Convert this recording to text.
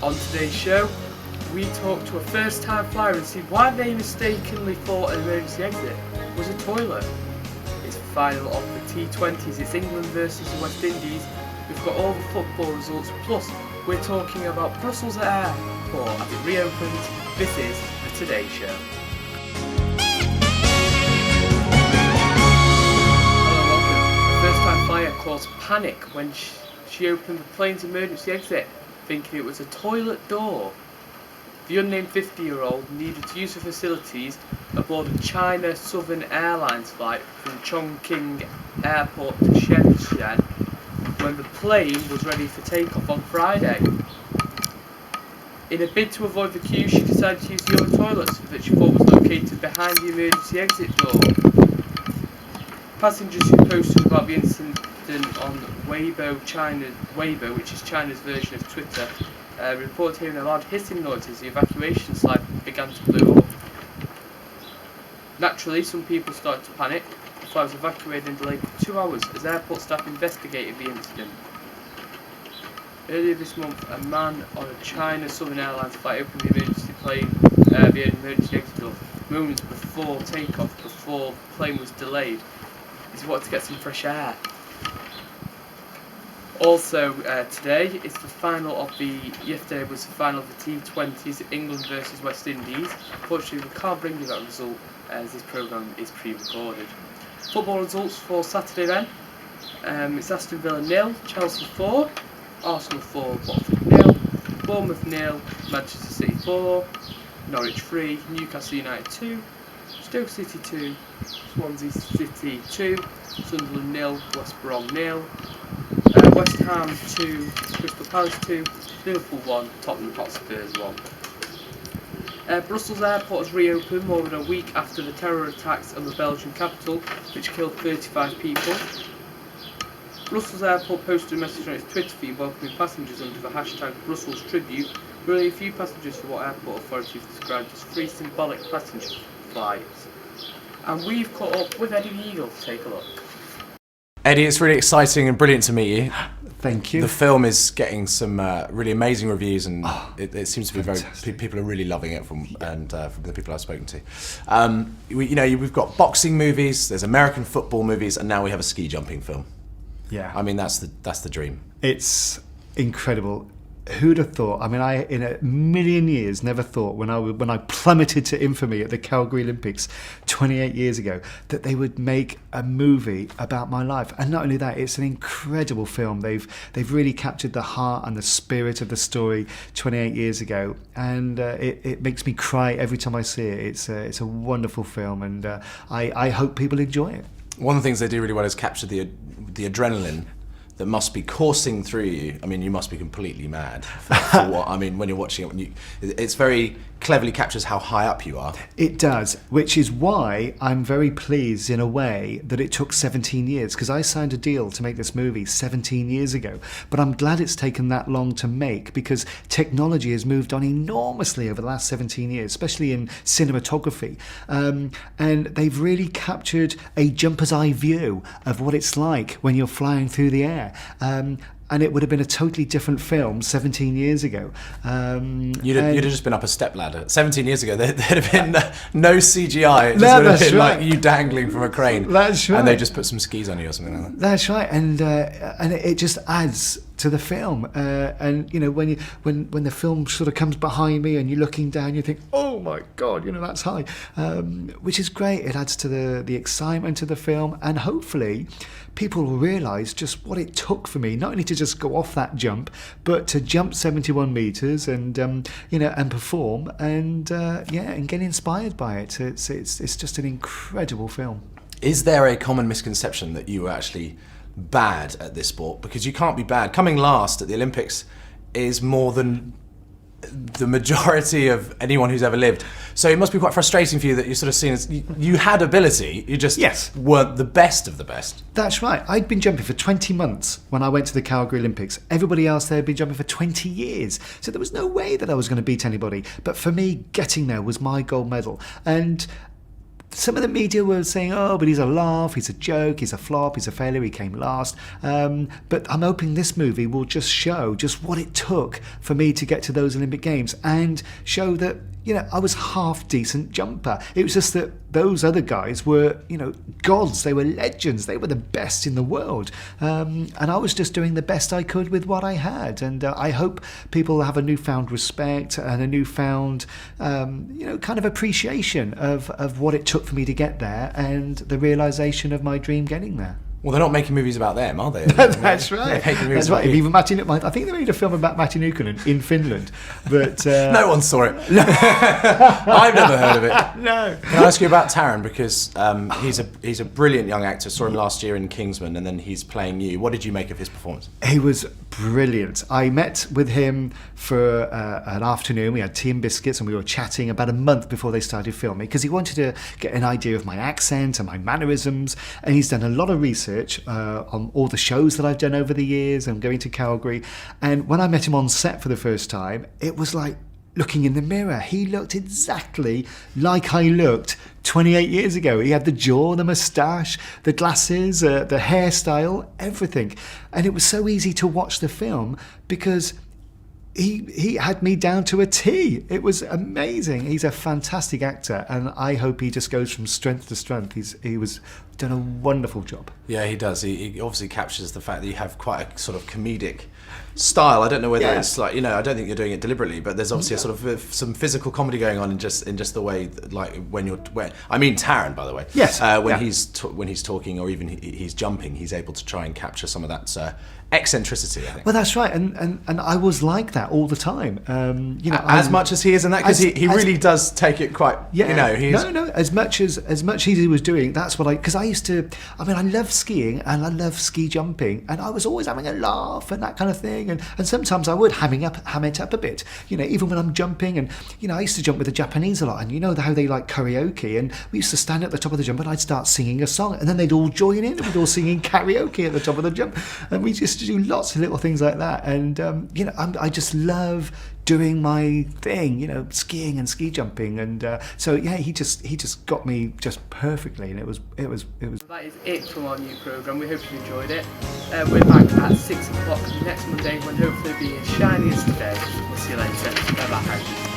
On today's show, we talk to a first-time flyer and see why they mistakenly thought an emergency exit was a toilet. It's the final of the T20s, it's England versus the West Indies. We've got all the football results, plus we're talking about Brussels Airport as it reopens. This is the Today Show. Hello, welcome. First-time flyer caused panic when she opened the plane's emergency exit, thinking it was a toilet door. The unnamed 50-year-old needed to use the facilities aboard a China Southern Airlines flight from Chongqing Airport to Shenzhen when the plane was ready for takeoff on Friday. In a bid to avoid the queue, she decided to use the other toilets that she thought was located behind the emergency exit door. Passengers who posted about the incident on Weibo, which is China's version of Twitter, reported hearing a loud hissing noise as the evacuation slide began to blow up. Naturally, some people started to panic. The flight was evacuated and delayed for 2 hours as airport staff investigated the incident. Earlier this month, a man on a China Southern Airlines flight opened the emergency exit door moments before takeoff, before the plane was delayed. He wanted to get some fresh air. Also, today is the final of yesterday was the final of the T20s, England versus West Indies. Unfortunately, we can't bring you that result as this programme is pre-recorded. Football results for Saturday then. It's Aston Villa 0, Chelsea 4, Arsenal 4, Watford 0, Bournemouth 0, Manchester City 4, Norwich 3, Newcastle United 2, Stoke City 2, Swansea City 2, Sunderland 0, West Brom 0, West Ham 2, Crystal Palace 2, Liverpool 1, Tottenham Hotspurs 1. Brussels Airport has reopened more than a week after the terror attacks on the Belgian capital, which killed 35 people. Brussels Airport posted a message on its Twitter feed welcoming passengers under the hashtag Brussels Tribute, with only a few passengers for what airport authorities described as 3 symbolic passenger flights. And we've caught up with Eddie the Eagle to take a look. Eddie, it's really exciting and brilliant to meet you. Thank you. The film is getting some really amazing reviews, and it seems to be fantastic. people are really loving it from the people I've spoken to. We've got boxing movies, there's American football movies, and now we have a ski jumping film. Yeah. I mean, that's the dream. It's incredible. Who'd have thought? I mean, I in a million years never thought when I plummeted to infamy at the Calgary Olympics 28 years ago that they would make a movie about my life. And not only that, it's an incredible film. They've really captured the heart and the spirit of the story 28 years ago, and it makes me cry every time I see it. It's a wonderful film, and I hope people enjoy it. One of the things they do really well is capture the adrenaline that must be coursing through you. I mean, you must be completely mad for what, I mean, when you're watching it. It's very cleverly captures how high up you are. It does, which is why I'm very pleased in a way that it took 17 years, because I signed a deal to make this movie 17 years ago. But I'm glad it's taken that long to make, because technology has moved on enormously over the last 17 years, especially in cinematography. And they've really captured a jumper's eye view of what it's like when you're flying through the air. And it would have been a totally different film 17 years ago. You'd have just been up a stepladder. 17 years ago, there'd have been no CGI. It just No, would have that's been right. like you dangling from a crane. That's right. And they just put some skis on you or something like that. That's right, and it just adds to the film. And you know, when the film sort of comes behind me and you're looking down, you think, oh my God, you know, that's high, which is great. It adds to the excitement of the film, and hopefully people will realise just what it took for me, not only to just go off that jump, but to jump 71 metres and and perform and get inspired by it. It's just an incredible film. Is there a common misconception that you were actually bad at this sport? Because you can't be bad. Coming last at the Olympics is more than the majority of anyone who's ever lived. So it must be quite frustrating for you that you're sort of seen as, you had ability, you just weren't the best of the best. That's right. I'd been jumping for 20 months when I went to the Calgary Olympics. Everybody else there had been jumping for 20 years. So there was no way that I was going to beat anybody. But for me, getting there was my gold medal. And some of the media were saying, oh, but he's a laugh, he's a joke, he's a flop, he's a failure, he came last. But I'm hoping this movie will just show just what it took for me to get to those Olympic Games and show that, you know, I was half decent jumper. It was just that those other guys were, you know, gods. They were legends. They were the best in the world. And I was just doing the best I could with what I had. And I hope people have a newfound respect and a newfound, you know, kind of appreciation of what it took for me to get there and the realisation of my dream getting there. Well, they're not making movies about them, are they? That's right. They're making movies That's right. about you. Even Matti, I think they made a film about Matti Nukkinen in Finland, but No one saw it. I've never heard of it. no. Can I ask you about Taron? Because he's a brilliant young actor. Saw him last year in Kingsman, and then he's playing you. What did you make of his performance? He was brilliant. I met with him for an afternoon. We had tea and biscuits, and we were chatting about a month before they started filming because he wanted to get an idea of my accent and my mannerisms. And he's done a lot of research on all the shows that I've done over the years. I'm going to Calgary, and when I met him on set for the first time, it was like looking in the mirror. He looked exactly like I looked 28 years ago. He had the jaw, the moustache, the glasses, the hairstyle, everything. And it was so easy to watch the film because he had me down to a T. It was amazing. He's a fantastic actor, and I hope he just goes from strength to strength. He was done a wonderful job. Yeah, he does. He obviously captures the fact that you have quite a sort of comedic style. I don't know whether it's like, you know, I don't think you're doing it deliberately, but there's obviously a sort of some physical comedy going on in just the way that, like when I mean Taron, by the way. Yes. When he's talking or even he's jumping, he's able to try and capture some of that eccentricity, I think. Well, that's right, and I was like that all the time. You know, as much as he is in that, because he really does take it quite. Yeah, you know, he's no. As much as he was doing, that's what because I used to. I mean, I love skiing and I love ski jumping, and I was always having a laugh and that kind of thing. And sometimes I would ham it up a bit. You know, even when I'm jumping, and you know, I used to jump with the Japanese a lot, and you know how they like karaoke, and we used to stand at the top of the jump, and I'd start singing a song, and then they'd all join in, and we'd all singing karaoke at the top of the jump, and we used to do lots of little things like that. And you know, I just love doing my thing, you know, skiing and ski jumping, and so yeah, he just got me just perfectly, and it was. That is it from our new programme. We hope you enjoyed it. We're back at 6 o'clock next Monday when hopefully it'll be as shiny as today. We'll see you later. Bye bye.